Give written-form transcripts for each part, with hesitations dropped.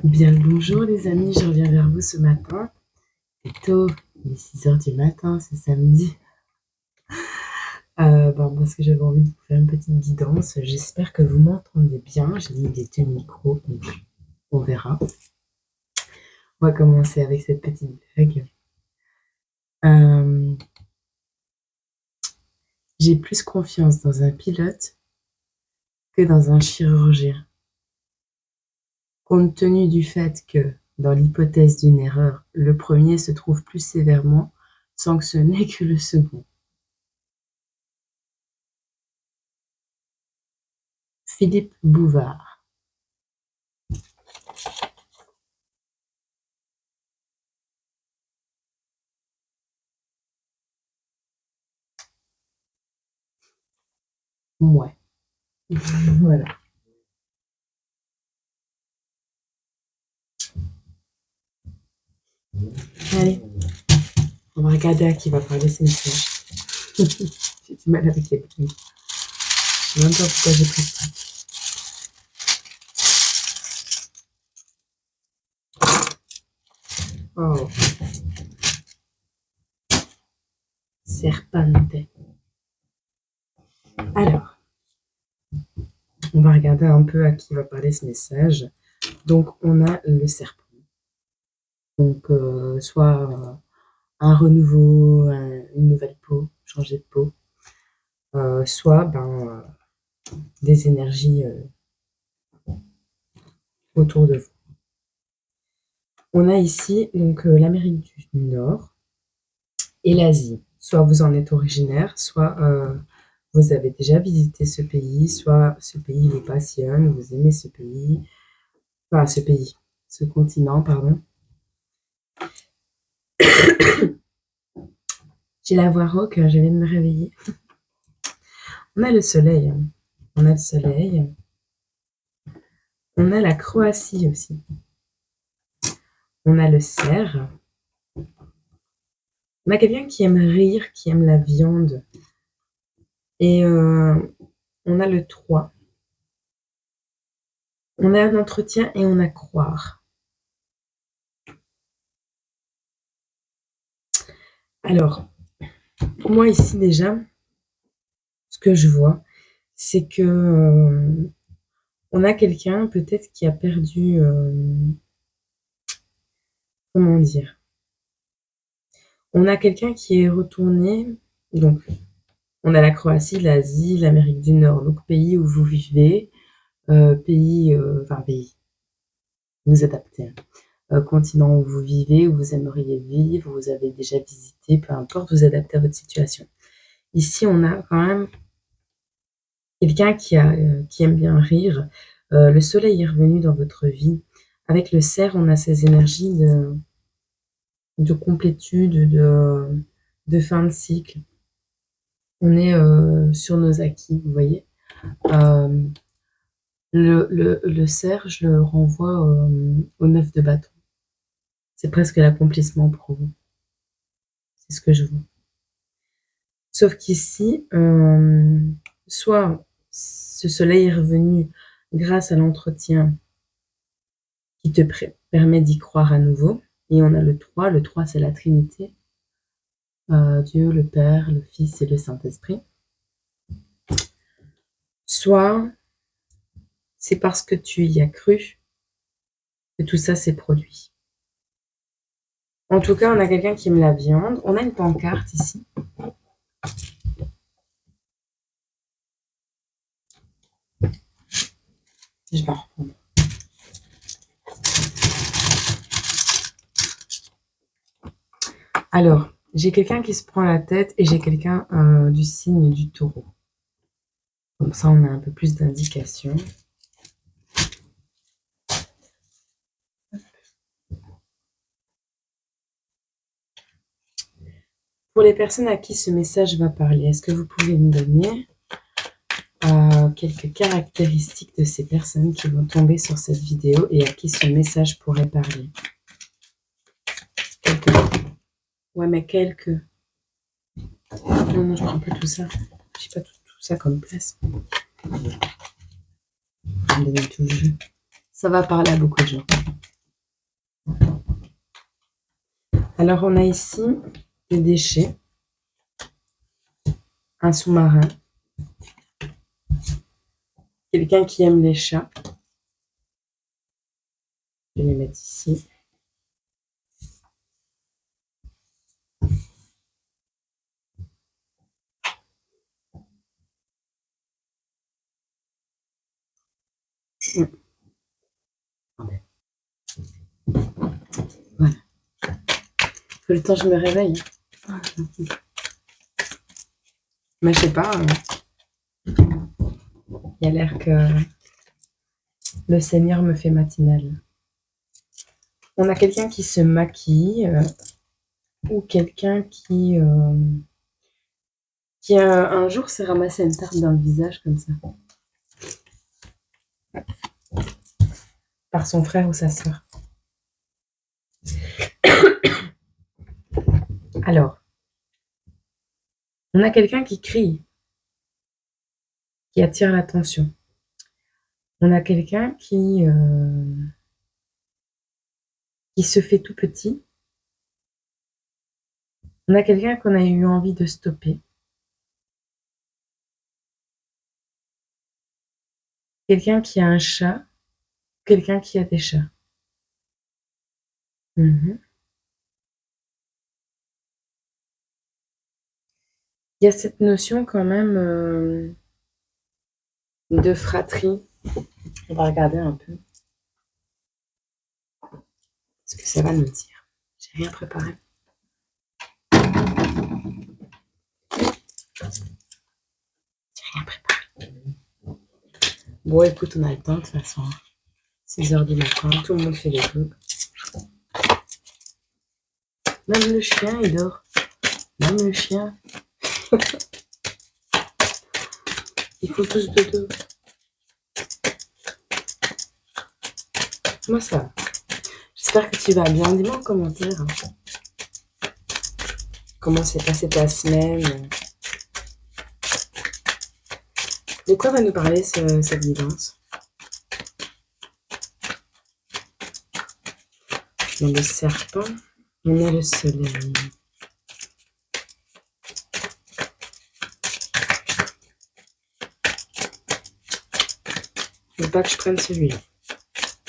Bien le bonjour les amis, je reviens vers vous ce matin. C'est tôt, il est 6 heures du matin, c'est samedi. Parce que j'avais envie de vous faire une petite guidance. J'espère que vous m'entendez bien. J'ai mis des deux micros, donc on verra. On va commencer avec cette petite blague. J'ai plus confiance dans un pilote que dans un chirurgien. Compte tenu du fait que, dans l'hypothèse d'une erreur, le premier se trouve plus sévèrement sanctionné que le second. Philippe Bouvard. Ouais. Voilà. Allez, on va regarder à qui va parler ce message. J'ai du mal avec les bruits. Je sais même pas pourquoi j'ai pris ça. Oh. Serpente. Alors, on va regarder un peu à qui va parler ce message. Donc, on a le serpent. Donc, soit un renouveau, une nouvelle peau, changer de peau. Soit des énergies autour de vous. On a ici donc l'Amérique du Nord et l'Asie. Soit vous en êtes originaire, soit vous avez déjà visité ce pays, soit ce pays vous passionne, vous aimez ce pays, enfin ce continent, pardon. J'ai la voix rauque, je viens de me réveiller. On a le soleil, on a le soleil. On a la Croatie aussi. On a le cerf. On a quelqu'un qui aime rire, qui aime la viande. Et on a le 3. On a un entretien et on a croire. Alors, moi ici déjà, ce que je vois, c'est que on a quelqu'un peut-être qui a perdu, comment dire? On a quelqu'un qui est retourné, donc on a la Croatie, l'Asie, l'Amérique du Nord, donc pays où vous vivez, pays, vous adaptez. Continent où vous vivez, où vous aimeriez vivre, où vous avez déjà visité, peu importe, vous adaptez à votre situation. Ici, on a quand même quelqu'un qui aime bien rire. Le soleil est revenu dans votre vie. Avec le cerf, on a ces énergies de complétude, de fin de cycle. On est sur nos acquis, vous voyez. Le cerf, je le renvoie au 9 de bâton. C'est presque l'accomplissement pour vous. C'est ce que je vois. Sauf qu'ici, soit ce soleil est revenu grâce à l'entretien qui te permet d'y croire à nouveau. Et on a le 3. Le 3, c'est la Trinité. Dieu, le Père, le Fils et le Saint-Esprit. Soit c'est parce que tu y as cru que tout ça s'est produit. En tout cas, on a quelqu'un qui aime la viande. On a une pancarte ici. Je vais en reprendre. Alors, j'ai quelqu'un qui se prend la tête et j'ai quelqu'un du signe du taureau. Comme ça, on a un peu plus d'indications. Pour les personnes à qui ce message va parler, est-ce que vous pouvez me donner quelques caractéristiques de ces personnes qui vont tomber sur cette vidéo et à qui ce message pourrait parler? Quelques. Ouais, mais quelques. Non, je prends pas tout ça. J'ai pas tout ça comme place. Ça va parler à beaucoup de gens. Alors, on a ici des déchets, un sous-marin, quelqu'un qui aime les chats. Je vais les mettre ici. Voilà. Faut le temps que je me réveille. Mais je sais pas. Il y a l'air que le Seigneur me fait matinale. On a quelqu'un qui se maquille ou quelqu'un qui un jour s'est ramassé une tarte dans le visage comme ça. Par son frère ou sa sœur. Alors, on a quelqu'un qui crie, qui attire l'attention. On a quelqu'un qui se fait tout petit. On a quelqu'un qu'on a eu envie de stopper. Quelqu'un qui a un chat. Quelqu'un qui a des chats. Il y a cette notion quand même de fratrie. On va regarder un peu ce que ça va nous dire. J'ai rien préparé. Bon, écoute, on a le temps de toute façon. 6h du matin, tout le monde fait des trucs. Même le chien, il dort. Même le chien. Ils font tous dodo. Moi, ça va. J'espère que tu vas bien. Dis-moi en commentaire. Comment s'est passée ta semaine? De quoi va nous parler cette guidance? On a le serpent, on a le soleil. Il ne faut pas que je prenne celui-là.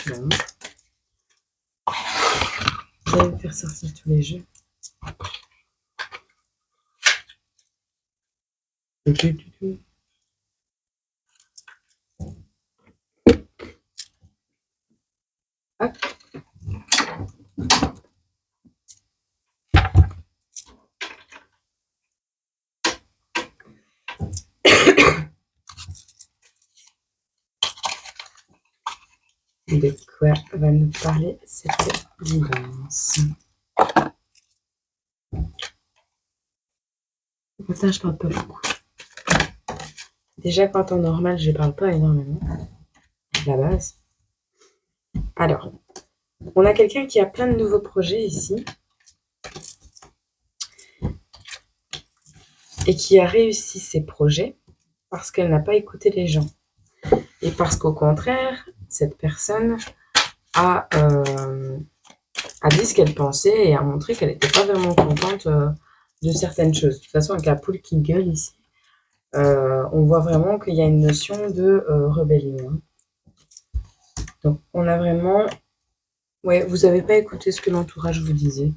Bon. Je vais me faire sortir tous les jeux. Hop. De quoi va nous parler cette guidance? Pour ça, je parle pas beaucoup. Déjà, quand en normal, je parle pas énormément. La base. Alors, on a quelqu'un qui a plein de nouveaux projets ici. Et qui a réussi ses projets parce qu'elle n'a pas écouté les gens. Et parce qu'au contraire, cette personne a dit ce qu'elle pensait et a montré qu'elle n'était pas vraiment contente de certaines choses. De toute façon, avec la poule qui gueule ici, on voit vraiment qu'il y a une notion de rébellion. Donc, on a vraiment... Ouais, vous n'avez pas écouté ce que l'entourage vous disait.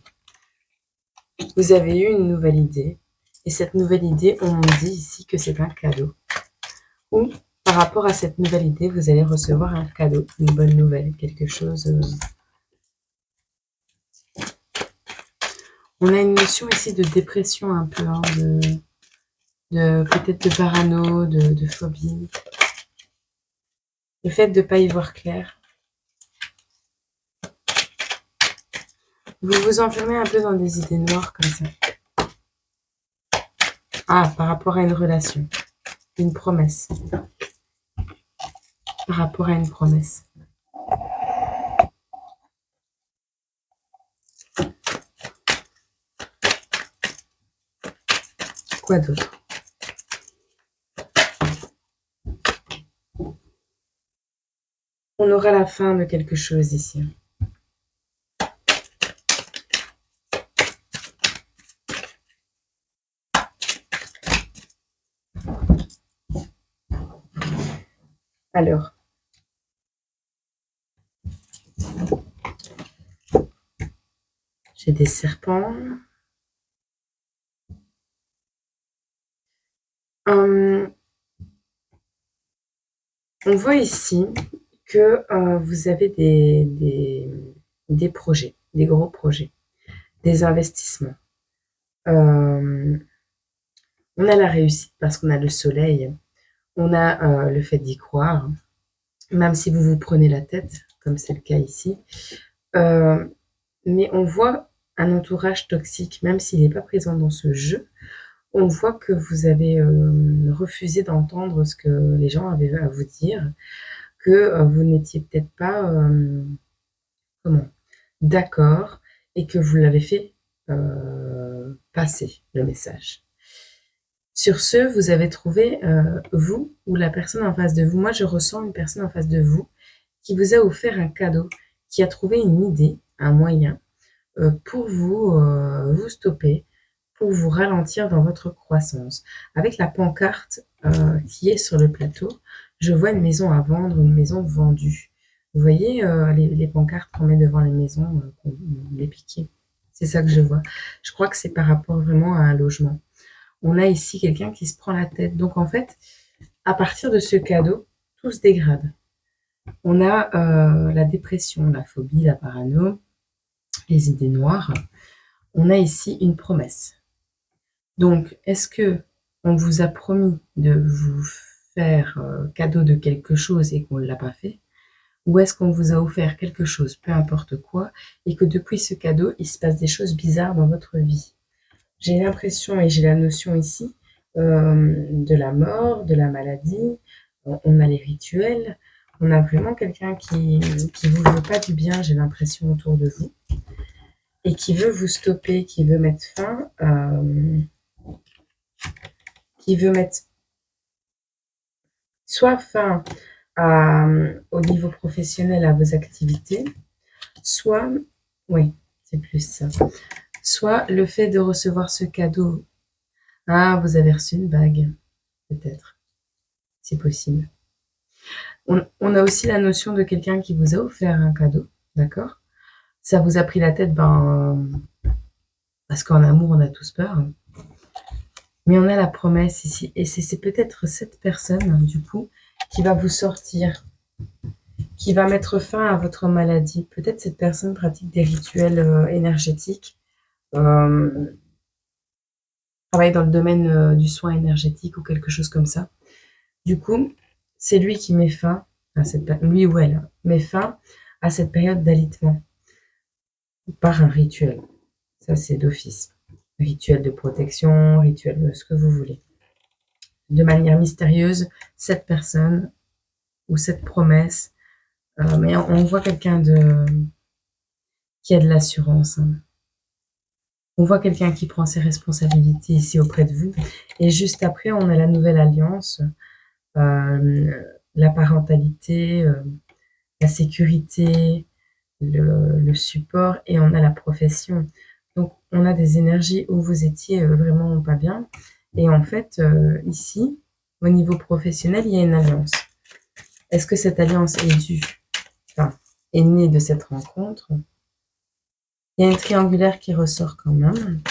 Vous avez eu une nouvelle idée. Et cette nouvelle idée, on dit ici que c'est un cadeau. Ou, par rapport à cette nouvelle idée, vous allez recevoir un cadeau, une bonne nouvelle, quelque chose... On a une notion ici de dépression un peu, hein, peut-être de parano, de phobie. Le fait de ne pas y voir clair. Vous vous enfermez un peu dans des idées noires comme ça. Ah, par rapport à une relation, une promesse. Par rapport à une promesse. Quoi d'autre? On aura la fin de quelque chose ici. Alors, j'ai des serpents. On voit ici que vous avez des projets, des gros projets, des investissements. On a la réussite parce qu'on a le soleil, on a le fait d'y croire, même si vous vous prenez la tête, comme c'est le cas ici. Mais on voit un entourage toxique, même s'il n'est pas présent dans ce jeu. On voit que vous avez refusé d'entendre ce que les gens avaient à vous dire, que vous n'étiez peut-être pas comment d'accord et que vous l'avez fait passer le message. Sur ce, vous avez trouvé, vous ou la personne en face de vous, moi je ressens une personne en face de vous qui vous a offert un cadeau, qui a trouvé une idée, un moyen pour vous stopper, pour vous ralentir dans votre croissance. Avec la pancarte qui est sur le plateau, je vois une maison à vendre, une maison vendue. Vous voyez les pancartes qu'on met devant les maisons, les piquets. C'est ça que je vois. Je crois que c'est par rapport vraiment à un logement. On a ici quelqu'un qui se prend la tête. Donc en fait, à partir de ce cadeau, tout se dégrade. On a la dépression, la phobie, la parano, les idées noires. On a ici une promesse. Donc, est-ce que on vous a promis de vous faire cadeau de quelque chose et qu'on ne l'a pas fait? Ou est-ce qu'on vous a offert quelque chose, peu importe quoi, et que depuis ce cadeau, il se passe des choses bizarres dans votre vie? J'ai l'impression et j'ai la notion ici de la mort, de la maladie. On a les rituels. On a vraiment quelqu'un qui vous veut pas du bien, j'ai l'impression, autour de vous. Et qui veut vous stopper, qui veut mettre fin, qui veut mettre soit fin au niveau professionnel à vos activités, soit, oui, c'est plus ça, soit le fait de recevoir ce cadeau. Ah, vous avez reçu une bague, peut-être, c'est possible. On a aussi la notion de quelqu'un qui vous a offert un cadeau, d'accord? Ça vous a pris la tête, parce qu'en amour, on a tous peur. Mais on a la promesse ici, et c'est peut-être cette personne, du coup, qui va vous sortir, qui va mettre fin à votre maladie. Peut-être cette personne pratique des rituels énergétiques, travaille dans le domaine du soin énergétique ou quelque chose comme ça. Du coup, c'est lui qui met fin à lui ou elle met fin à cette période d'alitement par un rituel. Ça, c'est d'office. Rituel de protection, rituel de ce que vous voulez. De manière mystérieuse, cette personne ou cette promesse, mais on voit quelqu'un qui a de l'assurance. Hein. On voit quelqu'un qui prend ses responsabilités ici auprès de vous. Et juste après, on a la nouvelle alliance, la parentalité, la sécurité, le support, et on a la profession. Donc, on a des énergies où vous étiez vraiment pas bien. Et en fait, ici, au niveau professionnel, il y a une alliance. Est-ce que cette alliance est née de cette rencontre? Il y a une triangulaire qui ressort quand même.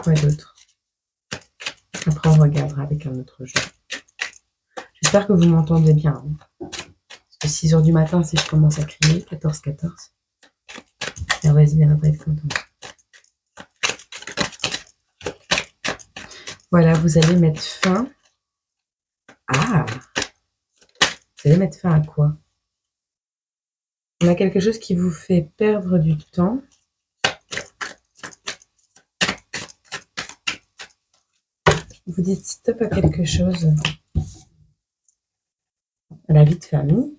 Quoi d'autre? Après, on regardera avec un autre jeu. J'espère que vous m'entendez bien. Hein. Parce que 6 h du matin, si je commence à crier, 14-14, la voisine, elle va pas être contente. Voilà, vous allez mettre fin. Ah! Vous allez mettre fin à quoi? On a quelque chose qui vous fait perdre du temps. Vous dites stop à quelque chose. À la vie de famille.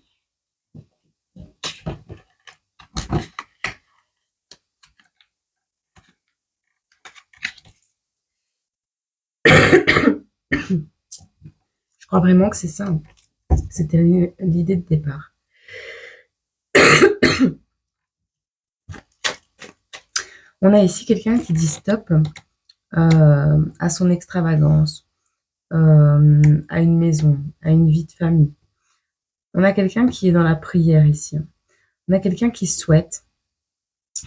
Je crois vraiment que c'est ça. C'était l'idée de départ. On a ici quelqu'un qui dit stop à son extravagance, à une maison, à une vie de famille. On a quelqu'un qui est dans la prière ici. On a quelqu'un qui souhaite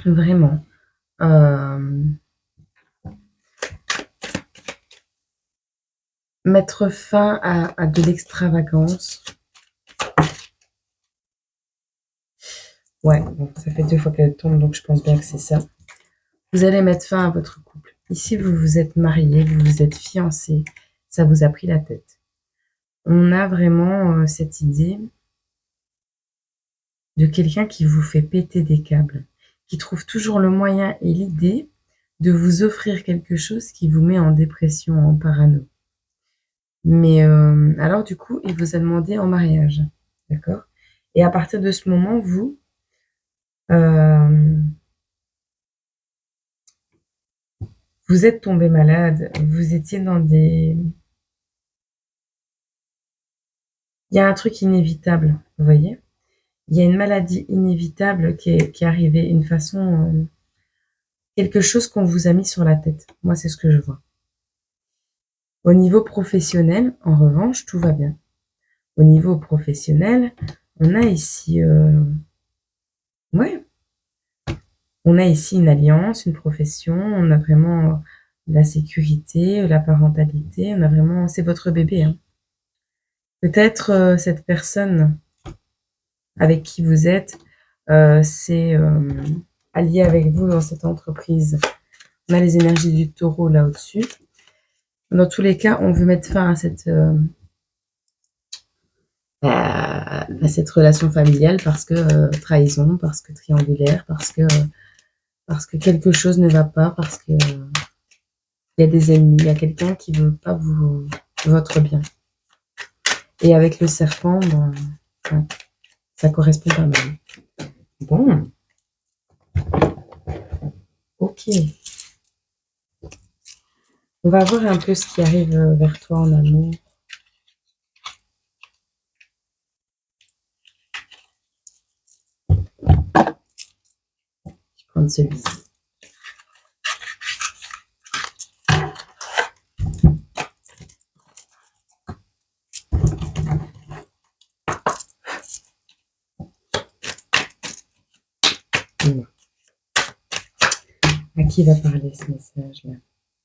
vraiment mettre fin à de l'extravagance. Ouais, bon, ça fait 2 fois qu'elle tombe, donc je pense bien que c'est ça. Vous allez mettre fin à votre couple. Ici, vous vous êtes mariés, vous vous êtes fiancés. Ça vous a pris la tête. On a vraiment cette idée de quelqu'un qui vous fait péter des câbles, qui trouve toujours le moyen et l'idée de vous offrir quelque chose qui vous met en dépression, en parano. Mais alors du coup, il vous a demandé en mariage, d'accord? Et à partir de ce moment, vous êtes tombé malade, vous étiez dans des... Il y a un truc inévitable, vous voyez? Il y a une maladie inévitable qui est arrivée, une façon, quelque chose qu'on vous a mis sur la tête. Moi, c'est ce que je vois. Au niveau professionnel, en revanche, tout va bien. Au niveau professionnel, on a ici, ouais, on a ici une alliance, une profession, on a vraiment la sécurité, la parentalité, on a vraiment, c'est votre bébé, hein. Peut-être cette personne avec qui vous êtes, c'est allié avec vous dans cette entreprise. On a les énergies du taureau là au-dessus. Dans tous les cas, on veut mettre fin à cette relation familiale parce que trahison, parce que triangulaire, parce que quelque chose ne va pas, parce que il y a des ennemis, il y a quelqu'un qui veut pas votre bien. Et avec le serpent, ben, ouais, ça correspond pas mal. Bon, ok. On va voir un peu ce qui arrive vers toi en amour. Je vais prendre celui-ci. À qui va parler ce message-là?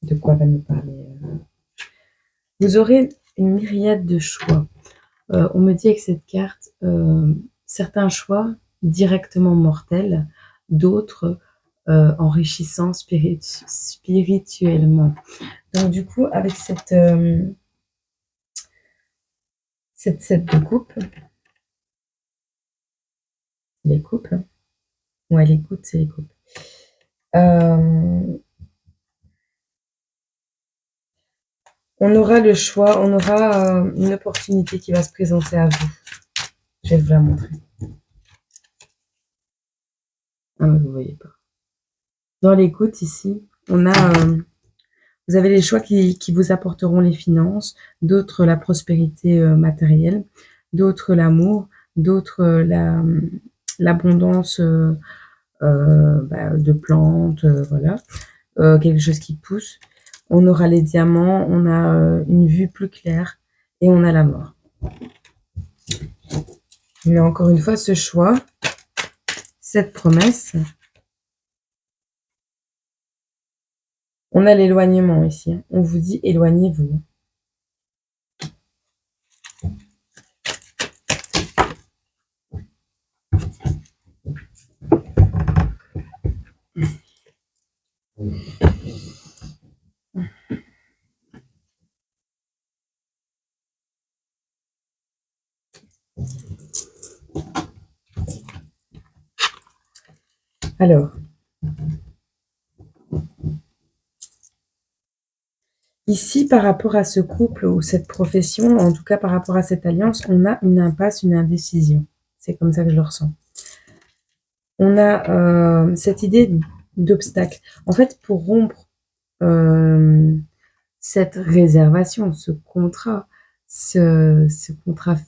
De quoi va nous parler Vous aurez une myriade de choix. On me dit avec cette carte, certains choix directement mortels, d'autres enrichissants spirituellement. Donc du coup, avec cette 7 de coupe, les coupes, ouais, les coupes, c'est les coupes. On aura le choix, on aura une opportunité qui va se présenter à vous. Je vais vous la montrer. Ah, mais vous voyez pas. Dans l'écoute, ici, on a... vous avez les choix qui vous apporteront les finances, d'autres la prospérité matérielle, d'autres l'amour, d'autres l'abondance de plantes, voilà, quelque chose qui pousse. On aura les diamants, on a une vue plus claire et on a la mort. Mais encore une fois, ce choix, cette promesse, on a l'éloignement ici. Hein. On vous dit éloignez-vous. Alors, ici, par rapport à ce couple ou cette profession, en tout cas par rapport à cette alliance, on a une impasse, une indécision. C'est comme ça que je le ressens. On a cette idée d'obstacle. En fait, pour rompre cette réservation, ce contrat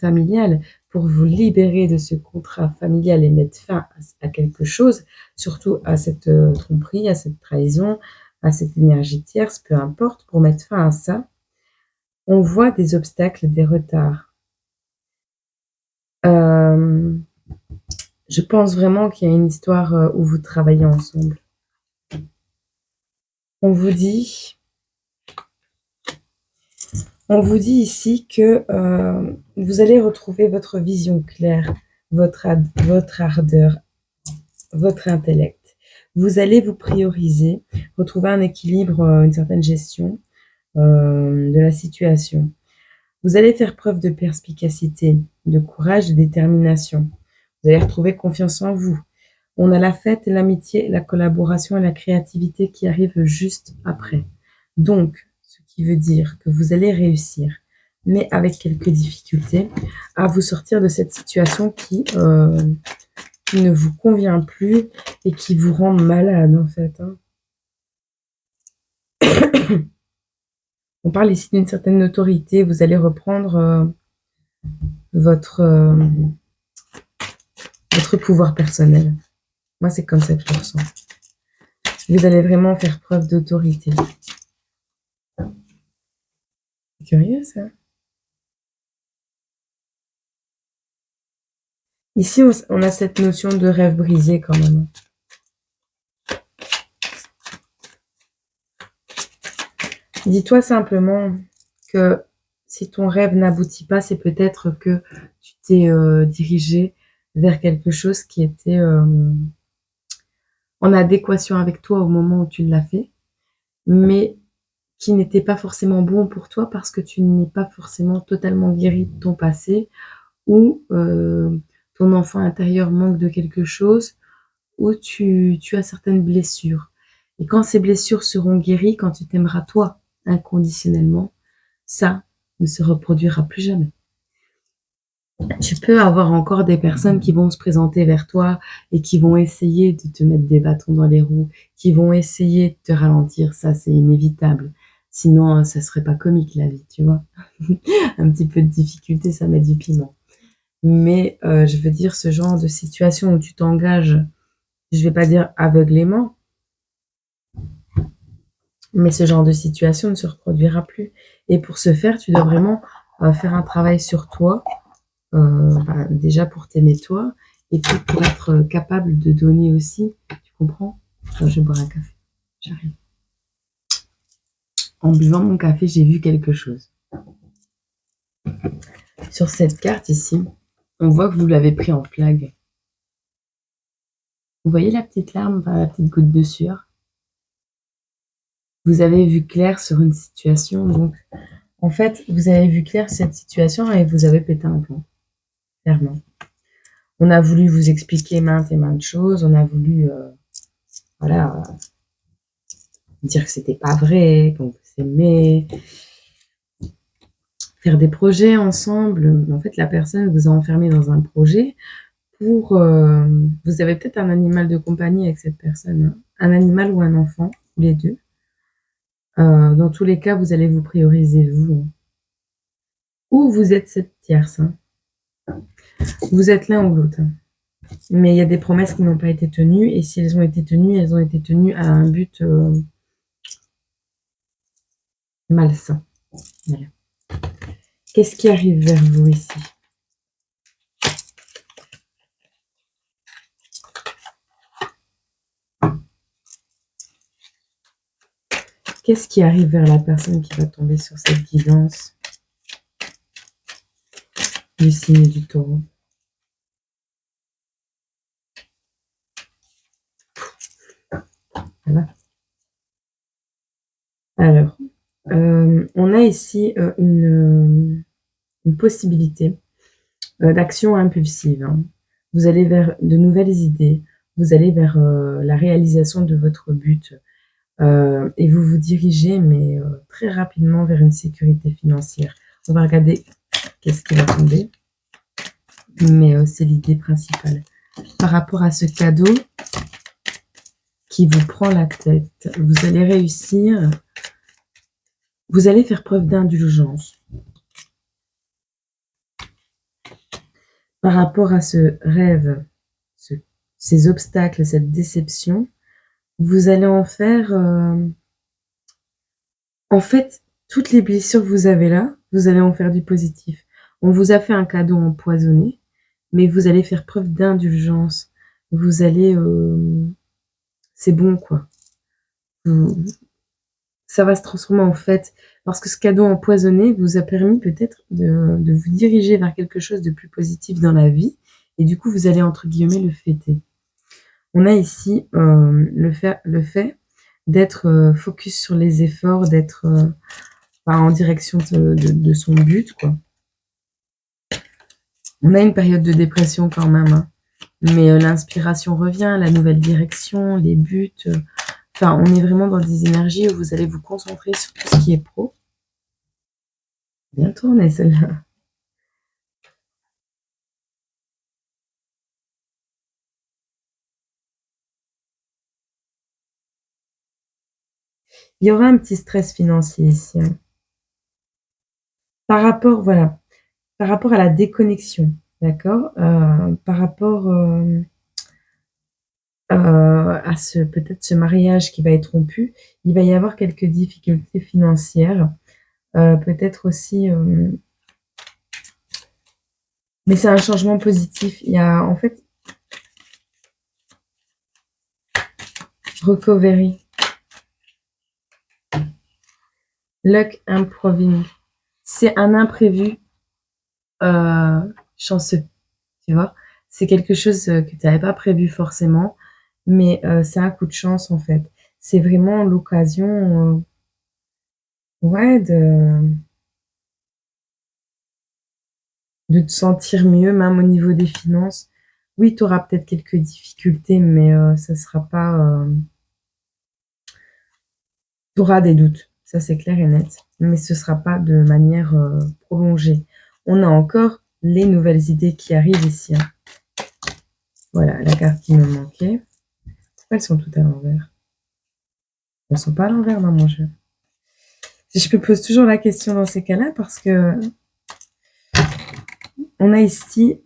familial, pour vous libérer de ce contrat familial et mettre fin à quelque chose, surtout à cette tromperie, à cette trahison, à cette énergie tierce, peu importe, pour mettre fin à ça, On voit des obstacles, des retards. Hem, je pense vraiment qu'il y a une histoire, où vous travaillez ensemble. On vous dit on vous dit ici que, vous allez retrouver votre vision claire, votre ardeur, votre intellect. Vous allez vous prioriser, retrouver un équilibre, une certaine gestion, de la situation. Vous allez faire preuve de perspicacité, de courage, de détermination. Vous allez retrouver confiance en vous. On a la fête, l'amitié, la collaboration et la créativité qui arrivent juste après. Donc, ce qui veut dire que vous allez réussir, mais avec quelques difficultés, à vous sortir de cette situation qui ne vous convient plus et qui vous rend malade en fait, hein. On parle ici d'une certaine autorité, vous allez reprendre votre, votre pouvoir personnel. Moi, c'est comme ça que je le ressens. Vous allez vraiment faire preuve d'autorité. C'est curieux ça. Ici, on a cette notion de rêve brisé quand même. Dis-toi simplement que si ton rêve n'aboutit pas, c'est peut-être que tu t'es dirigé vers quelque chose qui était en adéquation avec toi au moment où tu l'as fait, mais qui n'était pas forcément bon pour toi parce que tu n'es pas forcément totalement guéri de ton passé ou ton enfant intérieur manque de quelque chose ou tu as certaines blessures. Et quand ces blessures seront guéries, quand tu t'aimeras toi inconditionnellement, ça ne se reproduira plus jamais. Tu peux avoir encore des personnes qui vont se présenter vers toi et qui vont essayer de te mettre des bâtons dans les roues, qui vont essayer de te ralentir, ça c'est inévitable. Sinon, ça serait pas comique la vie, tu vois. Un petit peu de difficulté, ça met du piment. Mais je veux dire, ce genre de situation où tu t'engages, je vais pas dire aveuglément, mais ce genre de situation ne se reproduira plus. Et pour ce faire, tu dois vraiment faire un travail sur toi, déjà pour t'aimer toi, et puis pour être capable de donner aussi. Tu comprends? Attends, je vais boire un café. J'arrive. En buvant mon café, j'ai vu quelque chose. Sur cette carte ici, on voit que vous l'avez pris en flag. Vous voyez la petite larme, enfin, la petite goutte de sueur? Vous avez vu clair sur une situation, donc en fait, vous avez vu clair sur cette situation et vous avez pété un plomb, clairement. On a voulu vous expliquer maintes et maintes choses, on a voulu, voilà, dire que c'était pas vrai, qu'on s'aimait, faire des projets ensemble. En fait, la personne vous a enfermé dans un projet pour, vous avez peut-être un animal de compagnie avec cette personne, hein, un animal ou un enfant, les deux. Dans tous les cas, vous allez vous prioriser vous, ou vous êtes cette tierce, hein. Vous êtes l'un ou l'autre, hein. Mais il y a des promesses qui n'ont pas été tenues et si elles ont été tenues à un but, malsain. Voilà. Qu'est-ce qui arrive vers vous ici? Qu'est-ce qui arrive vers la personne qui va tomber sur cette guidance du signe du Taureau? Ça va? Alors, on a ici une possibilité d'action impulsive, hein. Vous allez vers de nouvelles idées, vous allez vers la réalisation de votre but et vous vous dirigez, mais très rapidement vers une sécurité financière. On va regarder qu'est-ce qui va tomber, mais c'est l'idée principale. Par rapport à ce cadeau qui vous prend la tête, vous allez réussir, vous allez faire preuve d'indulgence. Par rapport à ce rêve, ces obstacles, cette déception, vous allez en faire, en fait, toutes les blessures que vous avez là, vous allez en faire du positif. On vous a fait un cadeau empoisonné, mais vous allez faire preuve d'indulgence. Vous allez, c'est bon quoi. Vous Ça va se transformer en fête parce que ce cadeau empoisonné vous a permis peut-être de vous diriger vers quelque chose de plus positif dans la vie et du coup, vous allez entre guillemets «le fêter». On a ici, le fait d'être, focus sur les efforts, d'être, en direction de son but, quoi. On a une période de dépression quand même, hein, mais l'inspiration revient, la nouvelle direction, les buts, on est vraiment dans des énergies où vous allez vous concentrer sur tout ce qui est pro. Bien tourné celle-là. Il y aura un petit stress financier ici, hein. Par rapport, voilà, par rapport à la déconnexion, d'accord? Par rapport, à ce peut-être ce mariage qui va être rompu, il va y avoir quelques difficultés financières, peut-être aussi, mais c'est un changement positif. Il y a en fait recovery, luck improving. C'est un imprévu, chanceux, tu vois? C'est quelque chose, que tu avais pas prévu forcément, mais c'est un coup de chance, en fait. C'est vraiment l'occasion, ouais, de te sentir mieux, même au niveau des finances. Oui, tu auras peut-être quelques difficultés, mais ça sera pas, tu auras des doutes, ça c'est clair et net, mais ce sera pas de manière, prolongée. On a encore les nouvelles idées qui arrivent ici, hein. Voilà, la carte qui me manquait. Pourquoi elles sont toutes à l'envers? Elles sont pas à l'envers dans mon jeu. Je me pose toujours la question dans ces cas-là parce que on a ici,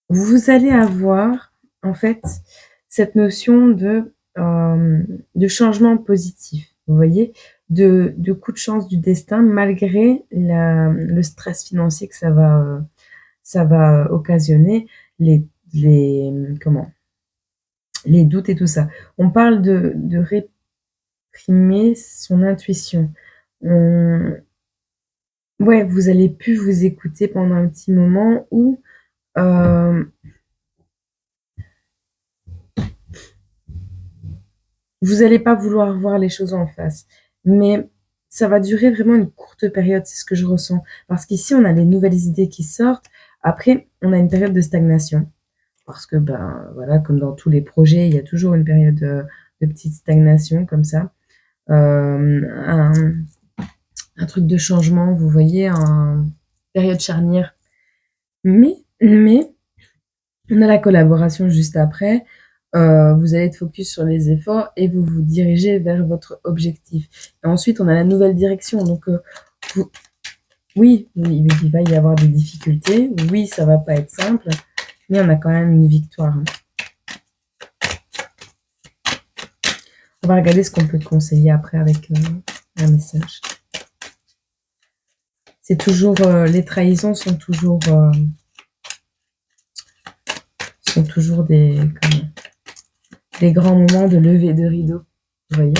vous allez avoir en fait cette notion de changement positif, vous voyez? De coup de chance du destin malgré le stress financier que ça va occasionner, comment? Les doutes et tout ça. On parle de réprimer son intuition. On Ouais, vous allez plus vous écouter pendant un petit moment ou, heu, vous allez pas vouloir voir les choses en face. Mais ça va durer vraiment une courte période, c'est ce que je ressens. Parce qu'ici, on a les nouvelles idées qui sortent. Après, on a une période de stagnation. Parce que, ben, voilà, comme dans tous les projets, il y a toujours une période, de petite stagnation comme ça. Un truc de changement, vous voyez, un période charnière. Mais on a la collaboration juste après. Vous allez être focus sur les efforts et vous vous dirigez vers votre objectif. Et ensuite, on a la nouvelle direction. Donc, vous oui, oui, il va y avoir des difficultés. Oui, ça va pas être simple, mais on a quand même une victoire, hein. On va regarder ce qu'on peut te conseiller après avec, un message. C'est toujours, les trahisons sont toujours des grands moments de levée de rideau, vous voyez?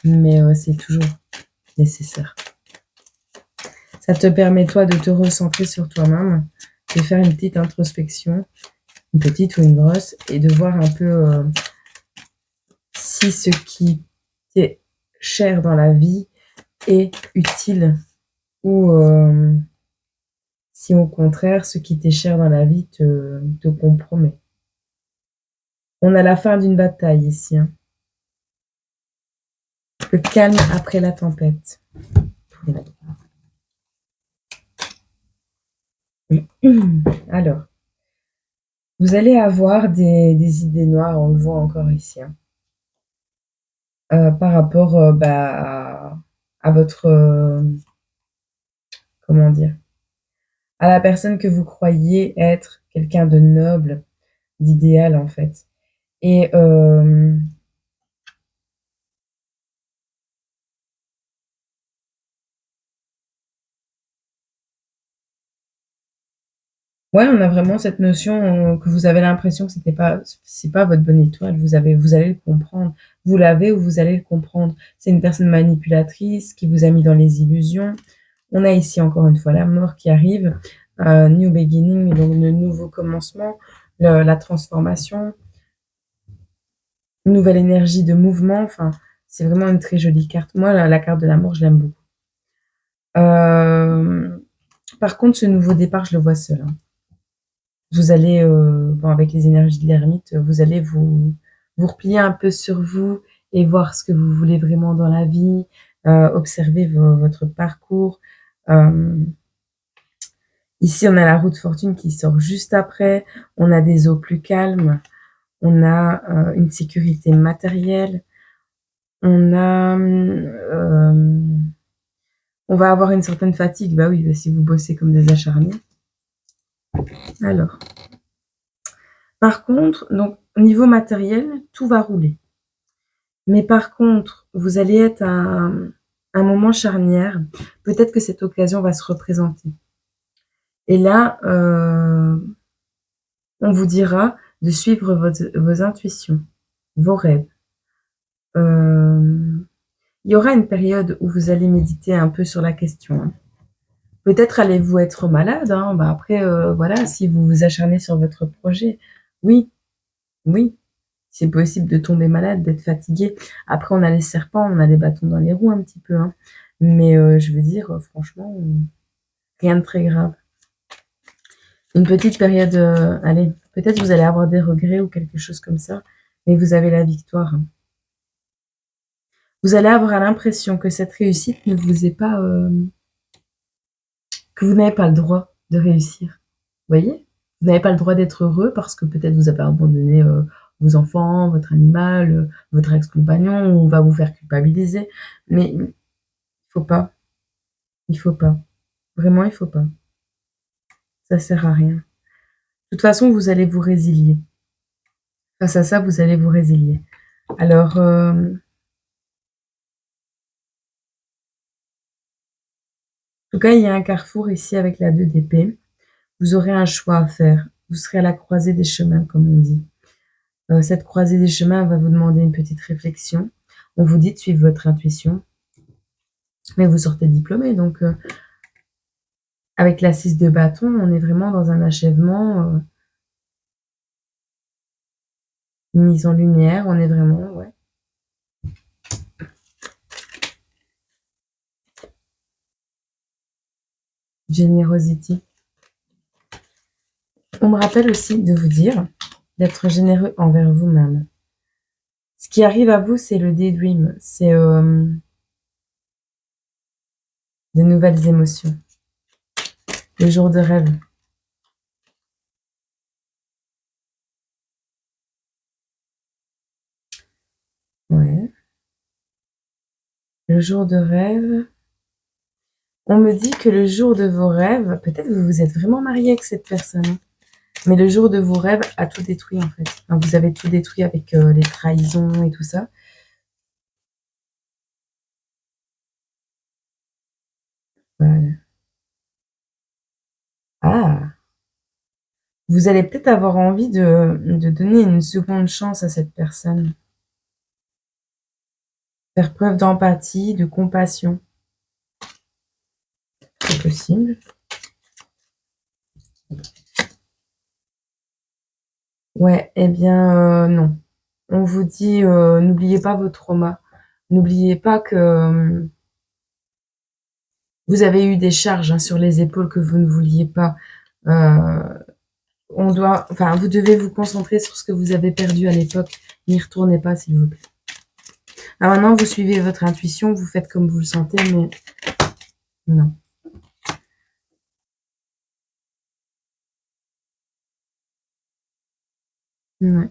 Mais, c'est toujours nécessaire. Ça te permet, toi, de te recentrer sur toi-même, de faire une petite introspection, une petite ou une grosse, et de voir un peu si ce qui t'est cher dans la vie est utile ou si au contraire, ce qui t'est cher dans la vie te compromet. On a la fin d'une bataille ici, hein. Le calme après la tempête. Alors, vous allez avoir des idées noires, on le voit encore ici, hein, par rapport, à votre, comment dire? À la personne que vous croyez être quelqu'un de noble, d'idéal, en fait. Et ouais, on a vraiment cette notion, que vous avez l'impression que c'est pas votre bonne étoile, vous allez le comprendre. Vous l'avez ou vous allez le comprendre. C'est une personne manipulatrice qui vous a mis dans les illusions. On a ici encore une fois la mort qui arrive, new beginning, donc le nouveau commencement, la transformation, une nouvelle énergie de mouvement, enfin, c'est vraiment une très jolie carte. Moi, la carte de la mort, je l'aime beaucoup. Par contre, ce nouveau départ, je le vois seul, hein. Vous allez, bon, avec les énergies de l'ermite, vous allez vous replier un peu sur vous et voir ce que vous voulez vraiment dans la vie, observer votre parcours. Ici, on a la roue de fortune qui sort juste après. On a des eaux plus calmes. On a une sécurité matérielle. On a, on va avoir une certaine fatigue. Bah oui, bah si vous bossez comme des acharnés. Alors, par contre, donc au niveau matériel, tout va rouler. Mais par contre, vous allez être à un moment charnière. Peut-être que cette occasion va se représenter. Et là, on vous dira de suivre vos intuitions, vos rêves. Il y aura une période où vous allez méditer un peu sur la question, hein. Peut-être allez-vous être malade, hein. Bah après, voilà, si vous vous acharnez sur votre projet, oui, oui, c'est possible de tomber malade, d'être fatigué. Après, on a les serpents, on a les bâtons dans les roues un petit peu, hein. Mais je veux dire, franchement, rien de très grave. Une petite période, allez, peut-être vous allez avoir des regrets ou quelque chose comme ça, mais vous avez la victoire, hein. Vous allez avoir l'impression que cette réussite ne vous est pas, que vous n'avez pas le droit de réussir. Vous voyez? Vous n'avez pas le droit d'être heureux parce que peut-être vous avez abandonné vos enfants, votre animal, votre ex-compagnon, on va vous faire culpabiliser. Mais il faut pas. Il faut pas. Vraiment, il faut pas. Ça sert à rien. De toute façon, vous allez vous résilier. Face à ça, vous allez vous résilier. Alors, en tout cas, il y a un carrefour ici avec la 2 d'épée. Vous aurez un choix à faire. Vous serez à la croisée des chemins, comme on dit. Cette croisée des chemins va vous demander une petite réflexion. On vous dit de suivre votre intuition, mais vous sortez diplômé, donc avec la 6 de bâton, on est vraiment dans un achèvement, une mise en lumière, on est vraiment, ouais. Generosity. On me rappelle aussi de vous dire d'être généreux envers vous-même. Ce qui arrive à vous, c'est le daydream, c'est de nouvelles émotions, le jour de rêve. Ouais. Le jour de rêve. On me dit que le jour de vos rêves, peut-être que vous vous êtes vraiment marié avec cette personne, hein, mais le jour de vos rêves a tout détruit en fait. Enfin, vous avez tout détruit avec les trahisons et tout ça. Voilà. Ah, vous allez peut-être avoir envie de donner une seconde chance à cette personne. Faire preuve d'empathie, de compassion. C'est possible. Ouais, eh bien, non. On vous dit, n'oubliez pas vos traumas. N'oubliez pas que vous avez eu des charges, hein, sur les épaules que vous ne vouliez pas. Enfin, vous devez vous concentrer sur ce que vous avez perdu à l'époque. N'y retournez pas, s'il vous plaît. Ah, maintenant, vous suivez votre intuition, vous faites comme vous le sentez, mais non. Ouais.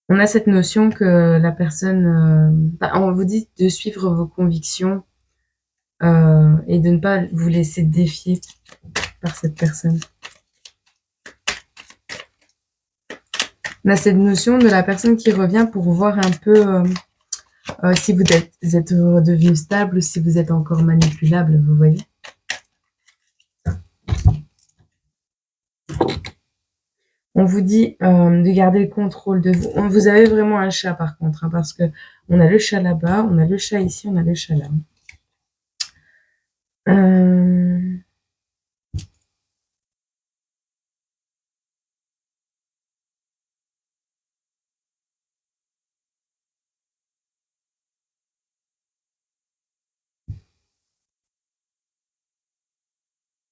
On a cette notion que la personne, on vous dit de suivre vos convictions et de ne pas vous laisser défier par cette personne. On a cette notion de la personne qui revient pour voir un peu si vous êtes redevenu stable ou si vous êtes encore manipulable, vous voyez. On vous dit de garder le contrôle de vous. Vous avez vraiment un chat par contre, hein, parce que on a le chat là-bas, on a le chat ici, on a le chat là.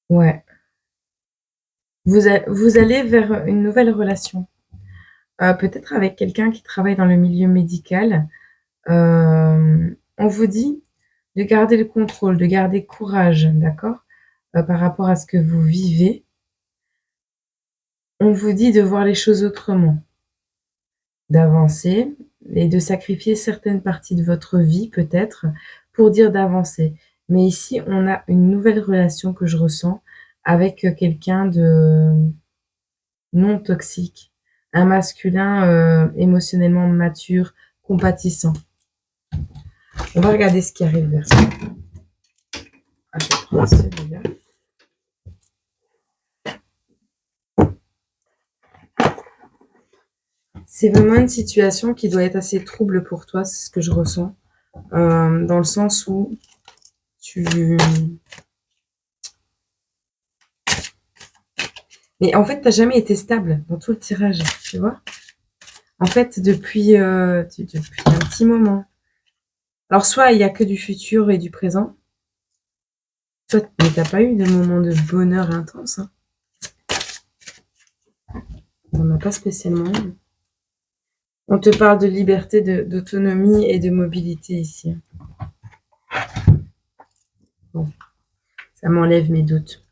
Ouais. Vous allez vers une nouvelle relation. Peut-être avec quelqu'un qui travaille dans le milieu médical. On vous dit de garder le contrôle, de garder courage, d'accord, par rapport à ce que vous vivez. On vous dit de voir les choses autrement, d'avancer et de sacrifier certaines parties de votre vie peut-être pour dire d'avancer. Mais ici, on a une nouvelle relation que je ressens avec quelqu'un de non toxique, un masculin émotionnellement mature, compatissant. On va regarder ce qui arrive vers ça. Ah, je vais prendre celui-là. C'est vraiment une situation qui doit être assez trouble pour toi, c'est ce que je ressens. Dans le sens où tu... Mais en fait, tu n'as jamais été stable dans tout le tirage, tu vois. En fait, depuis un petit moment. Alors, soit il n'y a que du futur et du présent. Soit, mais tu n'as pas eu de moment de bonheur intense. Hein. On n'a pas spécialement eu. On te parle de liberté, d'autonomie et de mobilité ici. Bon, ça m'enlève mes doutes.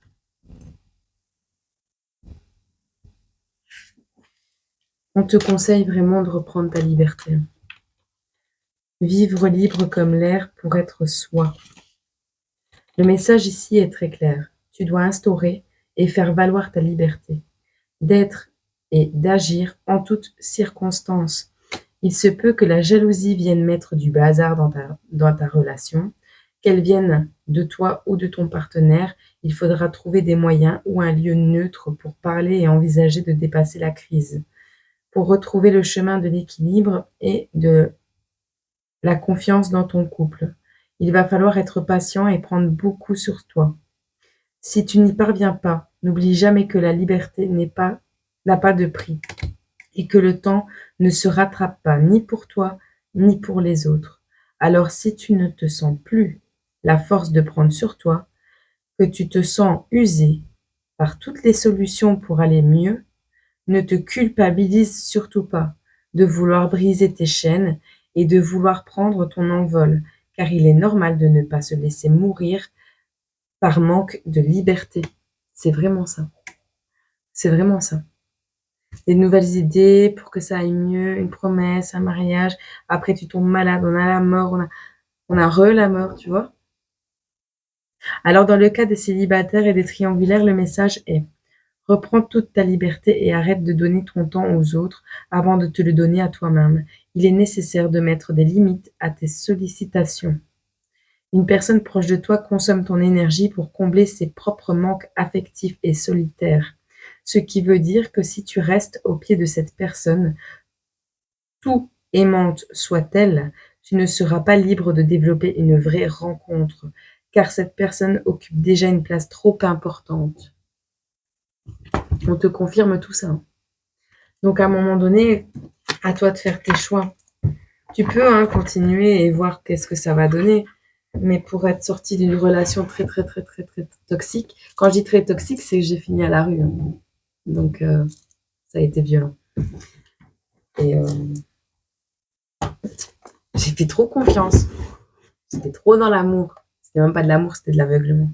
On te conseille vraiment de reprendre ta liberté. Vivre libre comme l'air pour être soi. Le message ici est très clair. Tu dois instaurer et faire valoir ta liberté, d'être et d'agir en toutes circonstances. Il se peut que la jalousie vienne mettre du bazar dans ta relation, qu'elle vienne de toi ou de ton partenaire. Il faudra trouver des moyens ou un lieu neutre pour parler et envisager de dépasser la crise, pour retrouver le chemin de l'équilibre et de la confiance dans ton couple. Il va falloir être patient et prendre beaucoup sur toi. Si tu n'y parviens pas, n'oublie jamais que la liberté n'a pas de prix et que le temps ne se rattrape pas ni pour toi ni pour les autres. Alors si tu ne te sens plus la force de prendre sur toi, que tu te sens usé par toutes les solutions pour aller mieux, ne te culpabilise surtout pas de vouloir briser tes chaînes et de vouloir prendre ton envol, car il est normal de ne pas se laisser mourir par manque de liberté. C'est vraiment ça. C'est vraiment ça. Des nouvelles idées pour que ça aille mieux, une promesse, un mariage. Après, tu tombes malade, on a la mort, on a la mort, tu vois. Alors, dans le cas des célibataires et des triangulaires, le message est: reprends toute ta liberté et arrête de donner ton temps aux autres avant de te le donner à toi-même. Il est nécessaire de mettre des limites à tes sollicitations. Une personne proche de toi consomme ton énergie pour combler ses propres manques affectifs et solitaires. Ce qui veut dire que si tu restes au pied de cette personne, tout aimante soit-elle, tu ne seras pas libre de développer une vraie rencontre, car cette personne occupe déjà une place trop importante. On te confirme tout ça. Donc à un moment donné, à toi de faire tes choix. Tu peux continuer et voir qu'est-ce que ça va donner. Mais pour être sorti d'une relation très, très, très, très, très toxique, quand je dis très toxique, c'est que j'ai fini à la rue. Hein. Donc, ça a été violent. Et j'ai fait trop confiance. J'étais trop dans l'amour. C'était même pas de l'amour, c'était de l'aveuglement.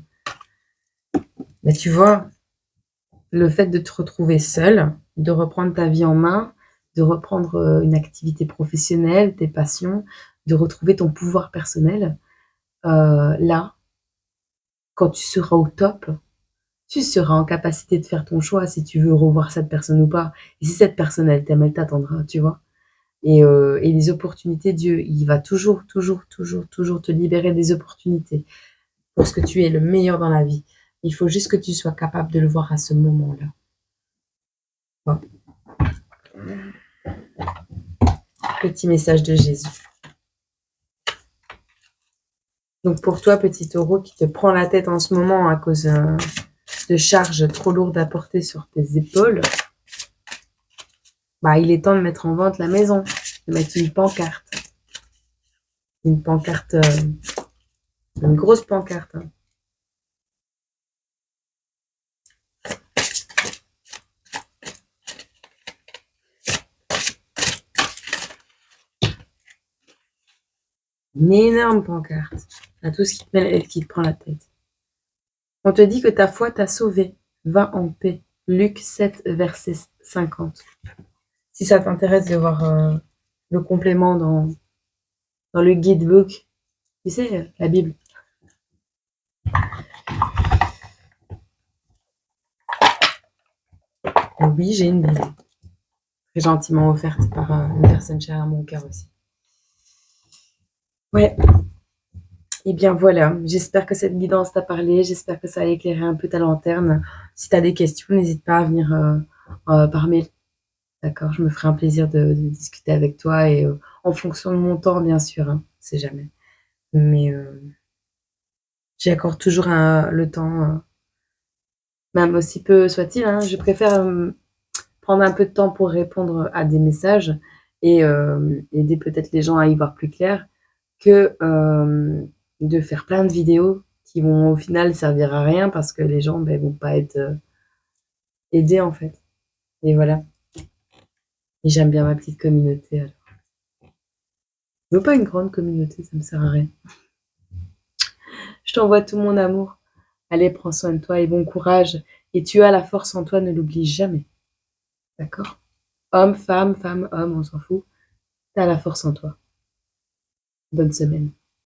Mais tu vois, le fait de te retrouver seule, de reprendre ta vie en main, de reprendre une activité professionnelle, tes passions, de retrouver ton pouvoir personnel, là, quand tu seras au top, tu seras en capacité de faire ton choix si tu veux revoir cette personne ou pas. Et si cette personne, elle t'aime, elle t'attendra, tu vois. Et les opportunités, Dieu, il va toujours, toujours, toujours, toujours te libérer des opportunités pour ce que tu es le meilleur dans la vie. Il faut juste que tu sois capable de le voir à ce moment-là. Bon. Petit message de Jésus. Donc pour toi, petit taureau qui te prend la tête en ce moment à cause de charges trop lourdes à porter sur tes épaules, bah, il est temps de mettre en vente la maison, de mettre une pancarte. Une pancarte, une grosse pancarte. Hein. Une énorme pancarte. À tout ce qui te prend la tête. On te dit que ta foi t'a sauvé. Va en paix. Luc 7, verset 50. Si ça t'intéresse de voir le complément dans le guidebook, tu sais, la Bible. Oui, j'ai une Bible. Très gentiment offerte par une personne chère à mon cœur aussi. Ouais. Et bien voilà, j'espère que cette guidance t'a parlé, j'espère que ça a éclairé un peu ta lanterne. Si tu as des questions, n'hésite pas à venir par mail. D'accord, je me ferai un plaisir de discuter avec toi et en fonction de mon temps, bien sûr, hein, c'est jamais. Mais j'y accorde toujours le temps, même aussi peu soit-il. Hein, je préfère prendre un peu de temps pour répondre à des messages et aider peut-être les gens à y voir plus clair que de faire plein de vidéos qui vont au final servir à rien parce que les gens ben, vont pas être aidés en fait. Et voilà. Et j'aime bien ma petite communauté alors. Je veux pas une grande communauté, ça me sert à rien. Je t'envoie tout mon amour. Allez, prends soin de toi et bon courage. Et tu as la force en toi, ne l'oublie jamais. D'accord? Homme, femme, homme, on s'en fout. Tu as la force en toi. Bonne semaine.